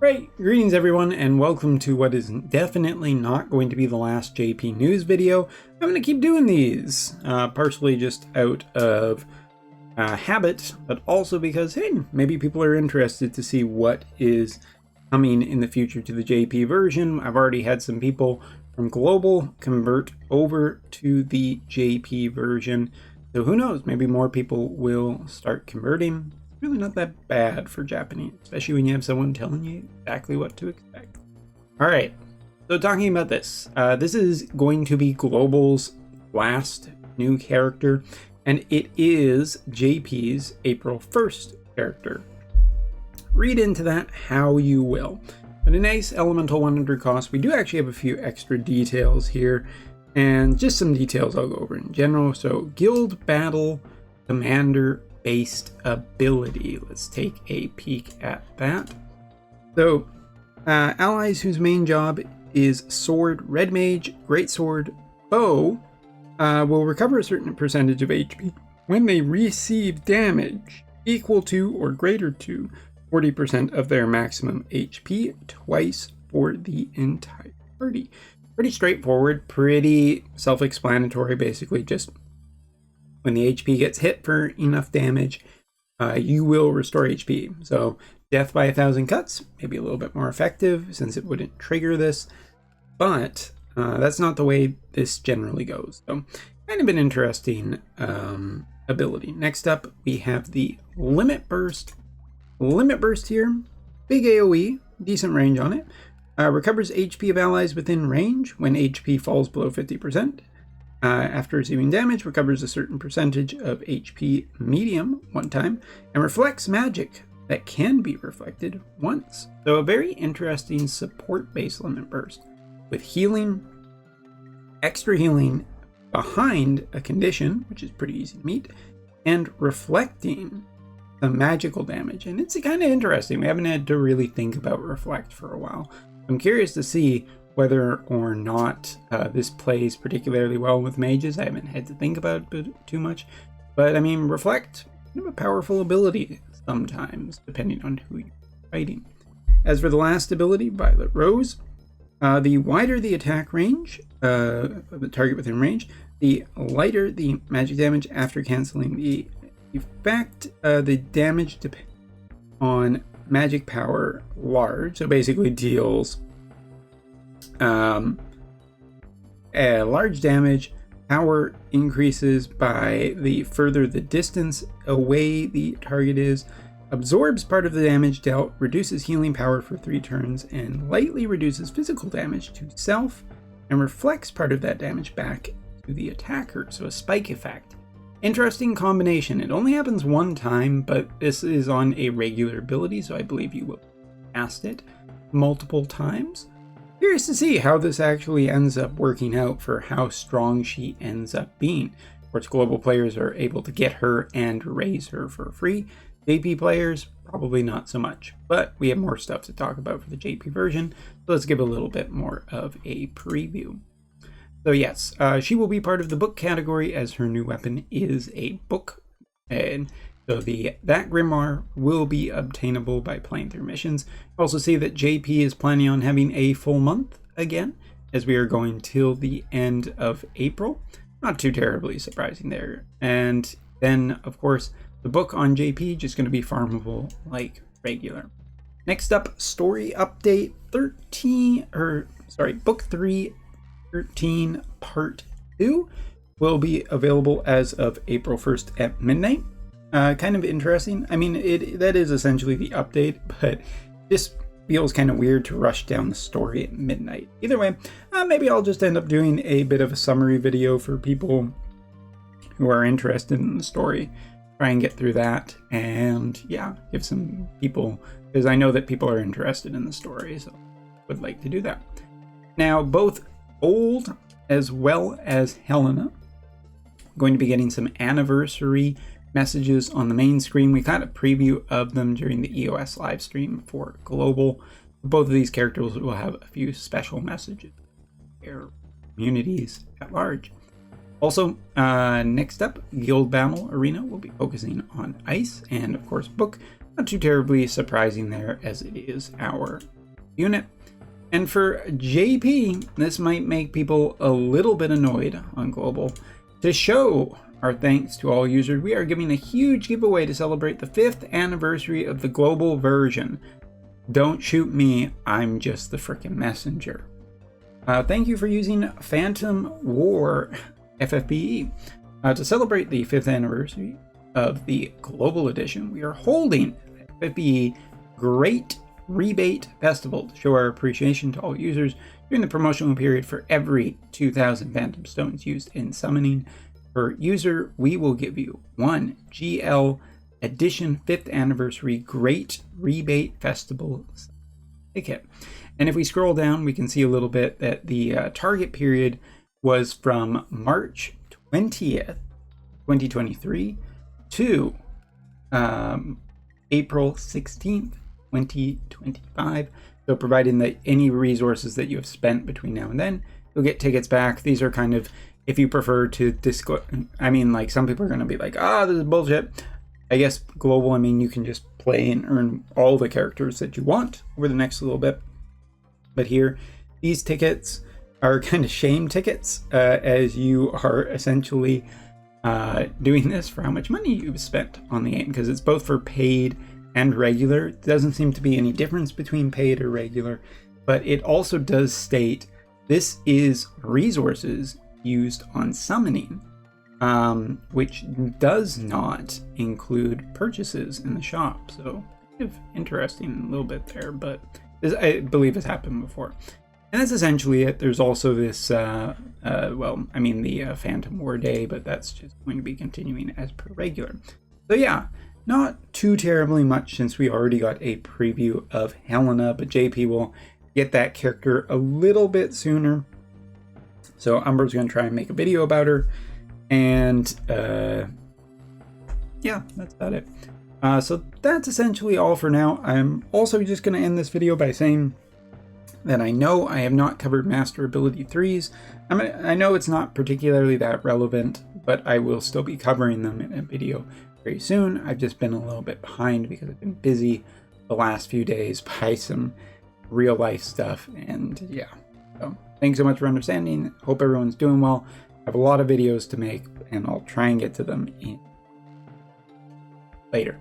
Right, greetings everyone, and welcome to what is definitely not going to be the last JP news video. I'm going to keep doing these, partially just out of habit, but also because, hey, maybe people are interested to see what is coming in the future to the JP version. I've already had some people from Global convert over to the JP version, so who knows, maybe more people will start converting. Really not that bad for Japanese, especially when you have someone telling you exactly what to expect. All right, so talking about this, this is going to be Global's last new character, and it is JP's April 1st character. Read into that how you will. But a nice elemental 100 cost. We do actually have a few extra details here, and just some details I'll go over in general. So guild battle commander based ability. Let's take a peek at that. So allies whose main job is sword, red mage, great sword, bow will recover a certain percentage of HP when they receive damage equal to or greater to 40% of their maximum HP twice for the entire party. Pretty straightforward, pretty self-explanatory, basically just when the HP gets hit for enough damage, you will restore HP. So death by 1,000 cuts, maybe a little bit more effective since it wouldn't trigger this, but that's not the way this generally goes. So kind of an interesting ability. Next up, we have the Limit Burst. Limit Burst here, big AoE, decent range on it. Recovers HP of allies within range when HP falls below 50%. After receiving damage, recovers a certain percentage of HP medium one time, and reflects magic that can be reflected once. So a very interesting support-based limit burst with healing, extra healing behind a condition, which is pretty easy to meet, and reflecting the magical damage. And it's kind of interesting. We haven't had to really think about reflect for a while. I'm curious to see whether or not this plays particularly well with mages. I haven't had to think about it too much, but I mean, reflect, kind of a powerful ability sometimes, depending on who you're fighting. As for the last ability, Violet Rose, the wider the attack range of the target within range, the lighter the magic damage after canceling the effect. The damage depends on magic power large, so basically deals large damage. Power increases by the further the distance away the target is, absorbs part of the damage dealt, reduces healing power for 3 turns, and lightly reduces physical damage to self, and reflects part of that damage back to the attacker, so a spike effect. Interesting combination. It only happens one time, but this is on a regular ability, so I believe you will cast it multiple times. Curious to see how this actually ends up working out for how strong she ends up being. Of course, global players are able to get her and raise her for free. JP players, probably not so much. But we have more stuff to talk about for the JP version, so let's give a little bit more of a preview. So yes, she will be part of the book category as her new weapon is a book. And so that grimoire will be obtainable by playing through missions. Also see that JP is planning on having a full month again, as we are going till the end of April. Not too terribly surprising there. And then, of course, the book on JP just going to be farmable like regular. Next up, story update book 3, 13 part 2 will be available as of April 1st at midnight. Kind of interesting. I mean, that is essentially the update, but this feels kind of weird to rush down the story at midnight. Either way, maybe I'll just end up doing a bit of a summary video for people who are interested in the story. Try and get through that, and yeah, give some people, because I know that people are interested in the story, so would like to do that. Now, both Old as well as Helena going to be getting some anniversary messages on the main screen. We got a preview of them during the EOS live stream for Global. Both of these characters will have a few special messages for their communities at large. Also, next up, Guild Battle Arena will be focusing on Ice, and of course Book not too terribly surprising there, as it is our unit. And for JP, this might make people a little bit annoyed on global. To show our thanks to all users, we are giving a huge giveaway to celebrate the 5th anniversary of the global version. Don't shoot me, I'm just the frickin' messenger. Thank you for using Phantom War FFBE. To celebrate the 5th anniversary of the global edition, we are holding FFBE Great Rebate Festival to show our appreciation to all users during the promotional period. For every 2,000 Phantom Stones used in summoning per user, we will give you one GL Edition 5th Anniversary Great Rebate Festival ticket. And if we scroll down, we can see a little bit that the target period was from March 20th, 2023 to April 16th, 2025. So providing that any resources that you have spent between now and then, you'll get tickets back. These are kind of, if you prefer to disclose, I mean, like, some people are going to be like, this is bullshit. I guess global, I mean, you can just play and earn all the characters that you want over the next little bit. But here, these tickets are kind of shame tickets, as you are essentially doing this for how much money you've spent on the game, because it's both for paid and regular. It doesn't seem to be any difference between paid or regular, but it also does state this is resources used on summoning, which does not include purchases in the shop. So kind of interesting a little bit there, but this, I believe, has happened before. And that's essentially it. There's also this, well, I mean, the Phantom War Day, but that's just going to be continuing as per regular. So yeah, not too terribly much since we already got a preview of Helena, but JP will get that character a little bit sooner. So Umber's going to try and make a video about her. And yeah, that's about it. So that's essentially all for now. I'm also just going to end this video by saying that I know I have not covered Master Ability 3s. I know it's not particularly that relevant, but I will still be covering them in a video very soon. I've just been a little bit behind because I've been busy the last few days by some real life stuff, and yeah. So thanks so much for understanding. Hope everyone's doing well. I have a lot of videos to make, and I'll try and get to them later.